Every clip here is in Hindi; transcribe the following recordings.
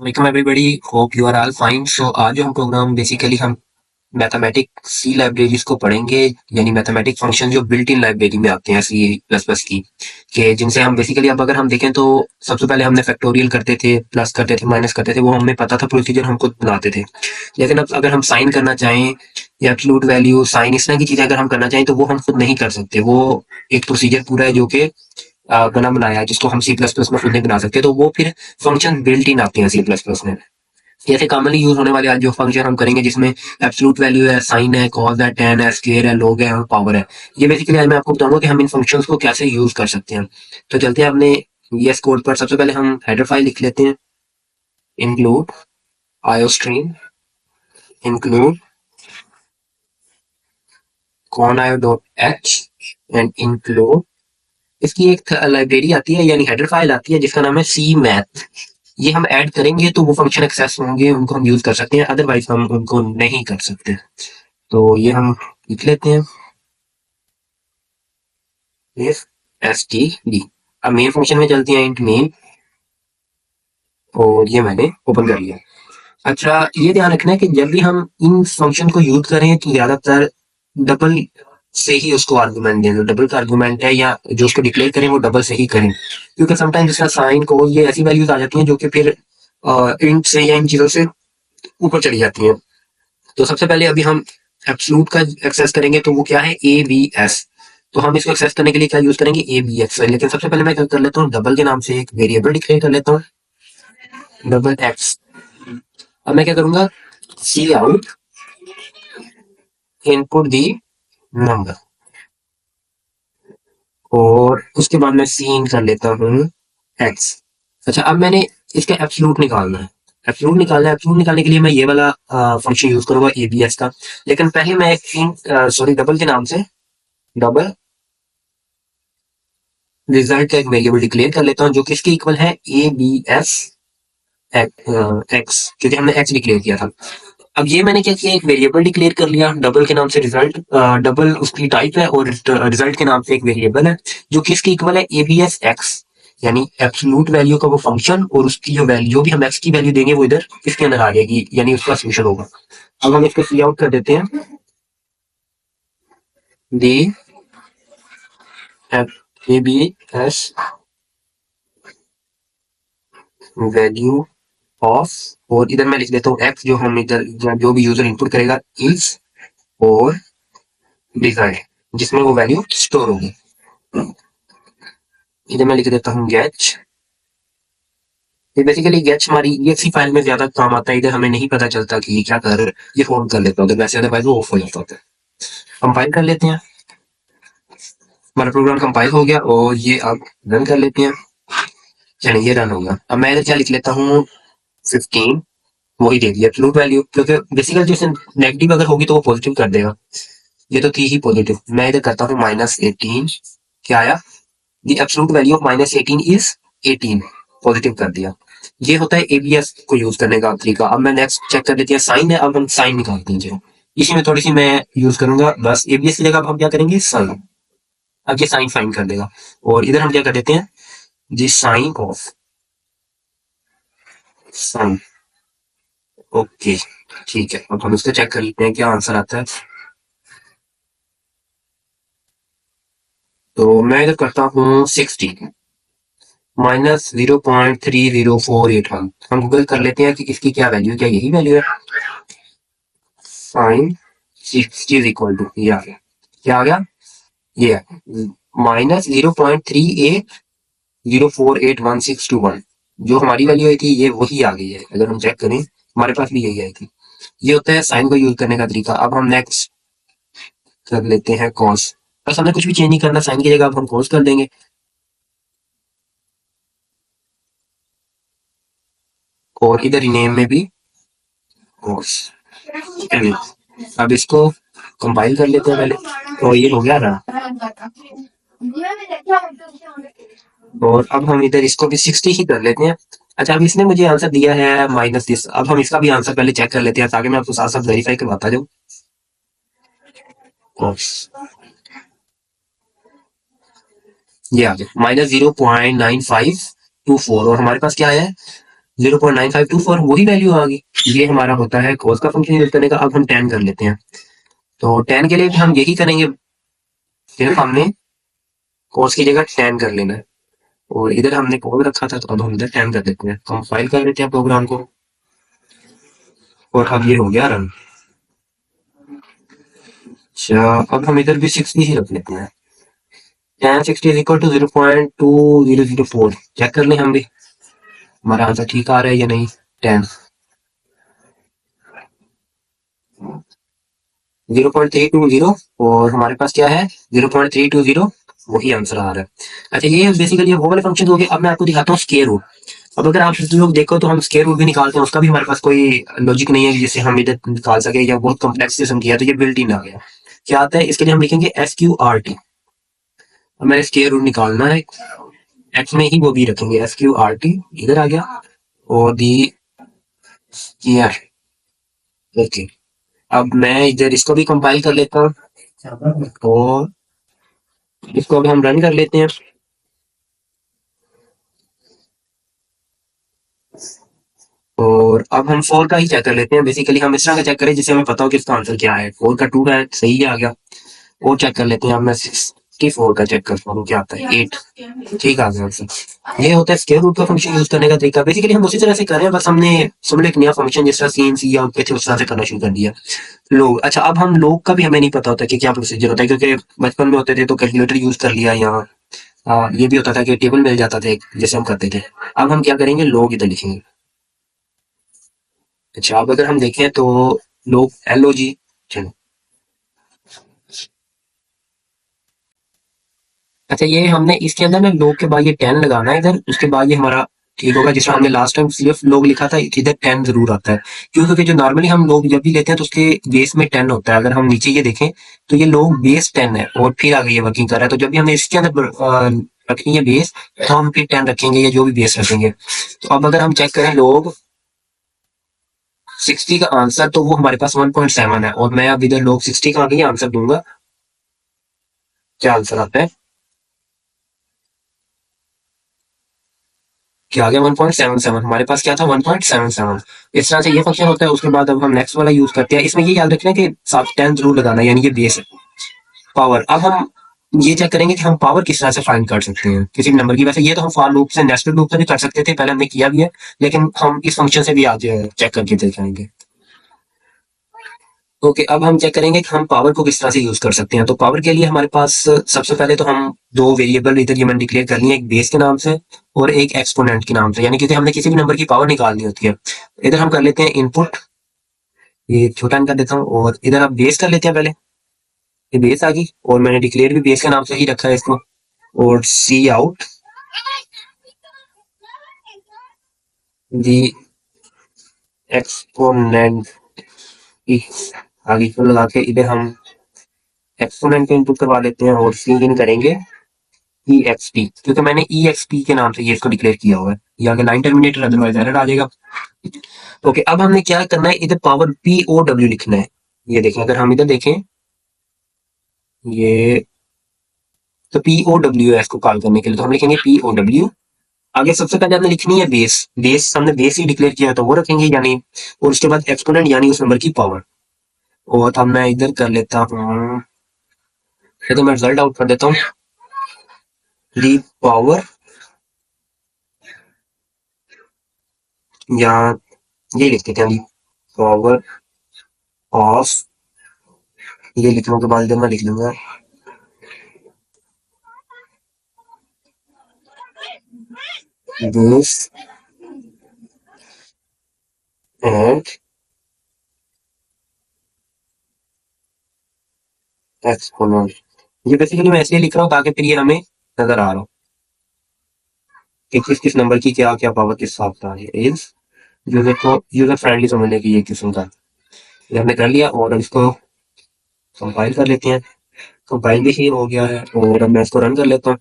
Welcome everybody, hope you are all fine. So आज जो हम प्रोग्राम बेसिकली हम मैथमेटिक्स सी लाइब्रेरीज को पढ़ेंगे, यानी मैथमेटिक फंक्शन जो बिल्ट इन लाइब्रेरी में आते हैं सी प्लस प्लस की, कि जिनसे हम बेसिकली अब अगर हम देखें तो सबसे पहले हमने फैक्टोरियल करते थे, प्लस करते थे, माइनस करते थे, वो हमें पता था, प्रोसीजर हम खुद बनाते थे। लेकिन अब अगर हम साइन करना चाहें या एब्सोल्यूट वैल्यू साइन इस तरह की चीजें अगर हम करना चाहें तो वो हम खुद नहीं कर सकते। वो एक प्रोसीजर पूरा है जो कि बना बनाया है, जिसको हम सी प्लस प्लस में खुद नहीं बना सकते। तो वो फिर फंक्शन बिल्ट इन आते हैं सी प्लस प्लस में। जैसे कॉमनली यूज होने वाले आज जो फंक्शन हम करेंगे, जिसमें एब्सोल्यूट वैल्यू है, साइन है, कॉस है, टेन है, स्क्वायर है, लॉग है और पावर है। ये बेसिकली आज मैं आपको बताऊंगा कि हम इन फंक्शंस को कैसे यूज कर सकते हैं। तो चलते हैं अपने VS कोड पर। सबसे पहले हम हेडर फाइल लिख लेते हैं, include iostream, include cone dot H and include. इसकी एक लाइब्रेरी आती है, यानी हेडर फाइल आती है, जिसका नाम है सी मैथ। ये हम ऐड करेंगे तो वो फंक्शन एक्सेस होंगे, उनको हम यूज कर सकते हैं, अदरवाइज हम उनको नहीं कर सकते। तो ये हम लिख लेते हैं, इफ std। अब मेन फंक्शन में चलते हैं, इंट मेन, और ये मैंने ओपन कर लिया। अच्छा, ये ध्यान रखना है कि जब भी हम इन फंक्शन को यूज करें तो ज्यादातर डबल से ही उसको आर्गुमेंट दें। जो डबल का आर्गुमेंट है या जो उसको डिक्लेयर करें वो डबल से ही करें, क्योंकि समटाइम्स इसका साइन को ये ऐसी वैल्यूज आ जाती हैं जो कि फिर इंट से या इन चीजों से ऊपर चली जाती हैं। तो सबसे पहले अभी हम एब्सलूट का एक्सेस करेंगे, तो वो क्या है, ABS। तो हम इसको एक्सेस करने के लिए क्या यूज करेंगे, ABX। लेकिन सबसे पहले मैं क्या कर लेता हूँ, डबल के नाम से एक वेरिएबल डिक्लेयर कर लेता हूँ, डबल एक्स। अब मैं क्या करूंगा, सी आउट इनपुट दी नंबर, और उसके बाद मैं सी इन कर लेता हूँ एक्स। अच्छा, अब मैंने इसका एब्सलूट निकालना है। एब्सलूट निकालना है, एब्सलूट निकालने के लिए मैं ये वाला फंक्शन यूज करूंगा, ABS का। लेकिन पहले मैं सॉरी डबल के नाम से डबल रिजल्ट का एक वेरिएबल डिक्लेयर कर लेता हूँ, जो किसके इक्वल है, ABS एक्स, क्योंकि हमने एक्स डिक्लेयर किया था। अब ये मैंने क्या किया, एक वेरिएबल डिक्लेयर कर लिया डबल के नाम से रिजल्ट। डबल उसकी टाइप है और रिजल्ट के नाम से एक वेरिएबल है जो किसके इक्वल है, ABS एक्स, यानी एब्सोल्यूट वैल्यू का वो फंक्शन, और उसकी जो वैल्यू, जो भी हम एक्स की वैल्यू देंगे वो इधर इसके अंदर आ जाएगी, यानी उसका सोल्यूशन होगा। अब हम इसको सी आउट कर देते हैं, दी ABS वैल्यू ऑफ, और इधर मैं लिख देता हूँ एक्स, जो हम इधर जो भी यूजर इनपुट करेगा इज, और डिजाइन, जिसमें वो वैल्यू स्टोर होगी। इधर मैं लिख देता हूँ गेच। ये बेसिकली गेच हमारी exe फाइल में ज्यादा काम आता है, इधर हमें नहीं पता चलता कि ये क्या कर रहे हैं। ये फोन कर लेता हूँ वैसे, अदरवाइज वो ऑफ हो जाता होता है। कंपाइल कर लेते हैं, हमारा प्रोग्राम कंपाइल हो गया, और ये अब रन कर लेते हैं। चलिए ये रन हो गया। अब मैं इधर क्या लिख लेता हूँ, 15, वही दे दिया एब्सोल्यूट वैल्यू, क्योंकि बेसिकली जैसे नेगेटिव अगर होगी तो वो पॉजिटिव कर देगा। ये तो थी ही पॉजिटिव। मैं इधर करता हूँ -18, क्या आया, the absolute value of -18 is 18, positive कर दिया। ये होता है ABS को यूज करने का तरीका। अब मैं नेक्स्ट चेक कर लेते हैं, साइन है, अब हम साइन निकालते हैं जो इसी में थोड़ी सी मैं यूज करूंगा, बस ABS की जगह अब हम क्या करेंगे, साइन। अब ये साइन फाइन कर देगा, और इधर हम क्या कर देते हैं, जी साइन ऑफ साइन। ओके, ठीक है। अब हम इसको चेक कर लेते हैं क्या आंसर आता है। तो मैं इधर करता हूँ 60 -0.30481। हम गूगल कर लेते हैं कि इसकी क्या वैल्यू है, क्या यही वैल्यू है, साइन 60 इज इक्वल टू, ये आ गया। क्या आ गया, ये है -0.38048161। जो हमारी वैल्यू आई थी ये वही आ गई है, अगर हम चेक करें हमारे पास भी यही आई थी। ये होता है साइन को यूज करने का तरीका। अब हम नेक्स्ट कर लेते हैं कॉस। बस हमने कुछ भी चेंज नहीं करना, साइन की जगह अब हम कॉस कर देंगे, और इधर नेम में भी कॉस। अब इसको कंपाइल कर लेते हैं पहले, तो ये हो गया ना। और अब हम इधर इसको भी 60 ही कर लेते हैं। अच्छा, अब इसने मुझे आंसर दिया है -30। अब हम इसका भी आंसर पहले चेक कर लेते हैं, ताकि मैं आपको साथ साथ वेरीफाई करवाता जाऊँ। ये आ गया -0.9524, और हमारे पास क्या है, 0.9524 वही वैल्यू आ गई। ये हमारा होता है cos का फंक्शन यूज करने का। अब हम tan कर लेते हैं। तो tan के लिए भी हम यही करेंगे, सिर्फ हमने cos की जगह tan कर लेना है। और इधर हमने cos रखा था, तो अब हम इधर tan कर देते हैं। कंपाइल कर लेते हैं प्रोग्राम को, और अब ये हो गया रन। अच्छा, अब हम इधर भी 60 ही रख लेते हैं। tan 60 is equal to 0.2004। Check कर लें हम भी, हमारा आंसर ठीक आ रहा है या नहीं। tan 0.320, और हमारे पास क्या है 0.320, वही आंसर आ रहा है। अच्छा, ये बेसिकली वो वाले फंक्शन हो गए। अब मैं आपको दिखाता हूँ स्केयर रूट। अब अगर आप लोग देखो तो हम स्केयर रूट भी निकालते हैं, उसका भी हमारे पास कोई लॉजिक नहीं है जिससे हम इधर निकाल सके, या बहुत कॉम्प्लेक्स सिस्टम किया तो ये बिल्ट इन आ गया। क्या आता है इसके लिए, हम लिखेंगे SQRT। हमें स्केयर रूट निकालना है, एक्स में ही वो भी रखेंगे SQRT। इधर आ गया, और दी स्केयर। ओके, अब मैं इधर इसको भी कंपाइल कर लेता हूँ, और इसको अब हम रन कर लेते हैं। और अब हम 4 का ही चेक कर लेते हैं। बेसिकली हम इस तरह का चेक करें जिससे हमें पता हो कि इसका आंसर क्या है। 4 का 2 है, सही है, आ गया। और चेक कर लेते हैं। अब मैं 64 का चेक करता हूँ क्या आता है। 8, ठीक आ गया आंसर। ये होता है स्क्वायर रूट का फंक्शन यूज करने का तरीका। बेसिकली हम उसी तरह से कर रहे हैं, बस हमने सिर्फ एक नया फंक्शन जिस तरह CNC या पे थे उस तरह से करना शुरू कर दिया। लोग, अच्छा, अब हम लोग का भी हमें नहीं पता होता कि क्या प्रोसीजर होता है, क्योंकि बचपन में होते थे तो कैलकुलेटर यूज कर लिया, यहाँ ये भी होता था कि टेबल मिल जाता था जैसे हम करते थे। अब हम क्या करेंगे, लोग इधर लिखेंगे। अच्छा, अब अगर हम देखें तो लोग LOG, चलो। अच्छा, ये हमने इसके अंदर ना लोग के बाद ये 10 लगाना है इधर, उसके बाद ये हमारा ठीक होगा। जिस तरह हमने लास्ट टाइम सिर्फ लोग लिखा था, इधर 10 जरूर आता है। क्यों? क्योंकि जो नॉर्मली हम लोग जब भी लेते हैं तो उसके बेस में 10 होता है। अगर हम नीचे ये देखें तो ये लोग बेस 10 है, और फिर आगे ये वर्किंग कर रहा है। तो जब भी हमने इसके अंदर रखनी है बेस, तो हम फिर 10 रखेंगे या जो भी बेस रखेंगे। तो अब अगर हम चेक करें लोग 60 का आंसर, तो वो हमारे पास 1.7 है। और मैं अब इधर लोग 60 का आगे आंसर दूंगा, क्या आंसर आता है। क्या आ गया 1.77। हमारे पास क्या था 1.77। इस तरह से ये फंक्शन होता है। उसके बाद अब हम नेक्स्ट वाला यूज करते हैं। इसमें ये याद रखना है कि साथ 10 जरूर लगाना है, यानी ये बेस है। पावर, अब हम ये चेक करेंगे कि हम पावर किस तरह से फाइंड कर सकते हैं किसी भी नंबर की। वैसे ये तो हम फॉर लूप से, नेस्टेड लूप से भी कर सकते थे, पहले हमने किया भी है, लेकिन हम इस फंक्शन से भी आज चेक करके दिखाएंगे। ओके, अब हम चेक करेंगे कि हम पावर को किस तरह से यूज कर सकते हैं। तो पावर के लिए हमारे पास सबसे पहले तो हम दो वेरिएबल इधर ये मैंने डिक्लेयर कर लिए, एक बेस के नाम से और एक एक्सपोनेंट के नाम से, यानी कि हमने किसी भी नंबर की पावर निकालनी होती है। इधर हम कर लेते हैं इनपुट, ये छोटा कर देता हूँ, और इधर आप बेस कर लेते हैं पहले। ये बेस आ गई, और मैंने डिक्लेयर भी बेस के नाम से ही रखा है इसको। और सी आउट दी एक्सपोनेंट की आगे को लगा के इधर हम एक्सपोनेंट को इनपुट करवा लेते हैं, और सी इन करेंगे EXP, क्योंकि मैंने EXP के नाम से ये इसको डिक्लेयर किया हुआ है। ये आगे लाइन टर्मिनेटर, अदरवाइज एरर आ जाएगा। ओके, अब हमने क्या करना है, इधर पावर POW लिखना है। ये देखें, अगर हम इधर देखें, ये तो POW है इसको कॉल करने के लिए, तो हम लिखेंगे POW। आगे सबसे पहले हमने लिखनी है बेस। बेस हमने बेस ही डिक्लेयर किया है तो वो रखेंगे, यानी, और उसके बाद एक्सपोनेंट यानी उस नंबर की पावर। और अब मैं इधर कर लेता हूँ, तो मैं रिजल्ट आउट कर देता हूँ, दी पावर, या ये लिख देते हैं दी पावर ऑफ, ये लिखने के बाद इधर मैं लिख लूंगा बेस एंड एक्सपोनेंट। ये बेसिकली मैं इसलिए लिख रहा हूँ ताकि फिर ये हमें नजर आ रहा हो कि किस किस नंबर की क्या क्या पावर किस हिसाब से आ रही है। इस यूजर को यूजर फ्रेंडली समझने की ये किस्म का, ये हमने कर लिया, और इसको कंपाइल कर लेते हैं। कंपाइल भी हो गया है, और अब मैं इसको रन कर लेता हूँ।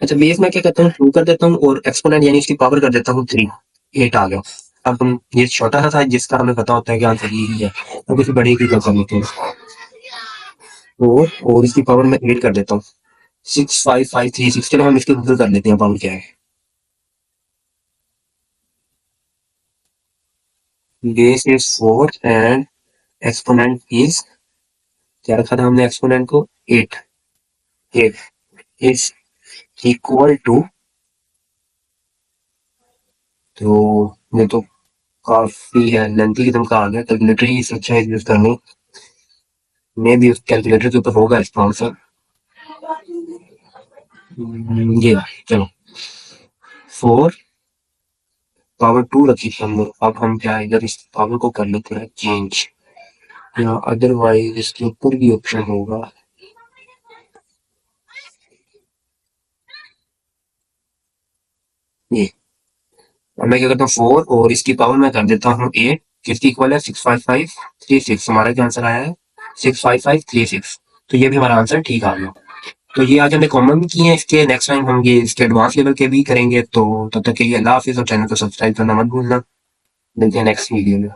अच्छा, बेस में क्या करता हूँ, 2 कर देता हूँ, और एक्सपोनेंट यानी इसकी पावर कर देता हूँ 3। 8 आ गया। अब हम ये छोटा सा था जिसका हमें पता होता है कि आंसर ये ही है, अब इसे बड़े की कर लेते हैं। और इसकी पावर में 8 कर देता हूँ। 6553 6, चलो हम इसके गूगल कर लेते हैं पावर क्या है। Base is 4 and exponent is, क्या रखा था हमने एक्सपोनेंट को, 8। 8 इज इक्वल टू, तो ये तो काफी है, लेंथी किस्म का आ गया, कैलकुलेटर ही इससे अच्छा यूज करने में भी, उस कैलकुलेटर के ऊपर होगा इसका आंसर। ये चलो 4 पावर 2 रखी थी हमने, अब हम क्या इधर इस पावर को कर लेते हैं चेंज, या अदरवाइज इसके ऊपर भी ऑप्शन होगा। ये अब मैं क्या करता हूँ, 4 और इसकी पावर मैं कर देता हूँ 8, किसकी इक्वल है 65536, हमारा क्या आंसर आया है 65536। तो ये भी हमारा आंसर ठीक आ गया। तो ये आज हमने कॉमन भी किए हैं, इसके नेक्स्ट टाइम हम ये इसके एडवांस लेवल के भी करेंगे। तो तब तक के लिए अल्लाह हाफिज, और चैनल को सब्सक्राइब करना मत भूलना। मिलते हैं नेक्स्ट वीडियो में।